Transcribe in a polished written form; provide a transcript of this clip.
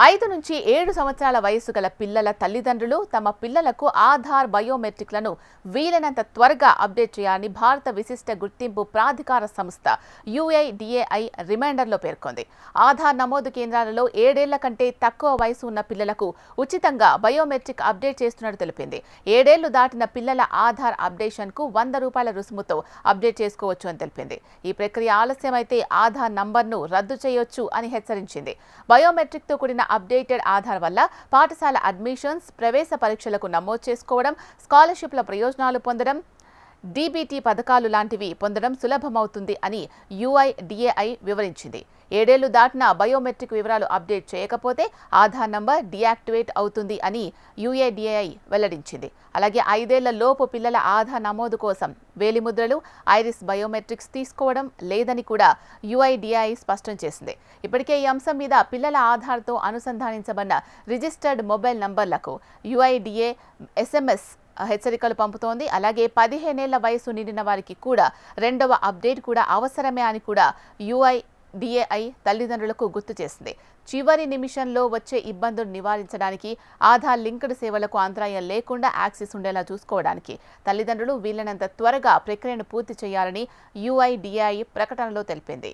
5 నుంచి 7 సంవత్సరాల వయసు గల పిల్లల తల్లిదండ్రులు తమ పిల్లలకు ఆధార్ బయోమెట్రిక్లను వీలైనంత త్వరగా అప్డేట్ చేయాలని భారత విశిష్ట గుర్తింపు ప్రాధికార సంస్థ UIDAI రిమైండర్లో పేర్కొంది. ఆధార్ నమోదు కేంద్రాలలో 7 ఏళ్ల కంటే తక్కువ వయసు ఉన్న పిల్లలకు ఉచితంగా బయోమెట్రిక్ అప్డేట్ చేస్తున్నట్టు తెలిపింది. 7 ఏళ్లు దాటిన పిల్లల ఆధార్ అప్డేషన్కు ₹100 రుసుముతో అప్డేట్ చేసుకోవచ్చు అని తెలిపింది. ఈ ప్రక్రియ ఆలస్యమైతే ఆధార్ నంబర్ను రద్దు చేయొచ్చు అని హెచ్చరించింది. బయోమెట్రిక్తో కూడిన అప్డేటెడ్ ఆధార్ వల్ల పాఠశాల అడ్మిషన్స్, ప్రవేశ పరీక్షలకు నమోదు చేసుకోవడం, స్కాలర్షిప్ల ప్రయోజనాలు పొందడం, DBT పథకాలు లాంటివి పొందడం సులభమవుతుంది అని UIDAI వివరించింది. 7 ఏళ్లు దాటిన బయోమెట్రిక్ వివరాలు అప్డేట్ చేయకపోతే ఆధార్ నంబర్ డీయాక్టివేట్ అవుతుంది అని UIDAI వెల్లడించింది. అలాగే 5 ఏళ్ల లోపు పిల్లల ఆధార్ నమోదు కోసం వేలిముద్రలు, ఐరిస్ బయోమెట్రిక్స్ తీసుకోవడం లేదని కూడా UIDAI స్పష్టం చేసింది. ఇప్పటికే ఈ అంశం మీద పిల్లల ఆధార్తో అనుసంధానించబడిన రిజిస్టర్డ్ మొబైల్ నంబర్లకు UIDAI SMS హెచ్చరికలు పంపుతోంది. అలాగే 15 ఏళ్ల వయసు నిండిన వారికి కూడా 2వ అప్డేట్ కూడా అవసరమే అని కూడా UIDAI తల్లిదండ్రులకు గుర్తు చేసింది. చివరి నిమిషంలో వచ్చే ఇబ్బందులు నివారించడానికి ఆధార్ లింక్డ్ సేవలకు అంతరాయం లేకుండా యాక్సెస్ ఉండేలా చూసుకోవడానికి తల్లిదండ్రులు వీలైనంత త్వరగా ప్రక్రియను పూర్తి చేయాలని UIDAI ప్రకటనలో తెలిపింది.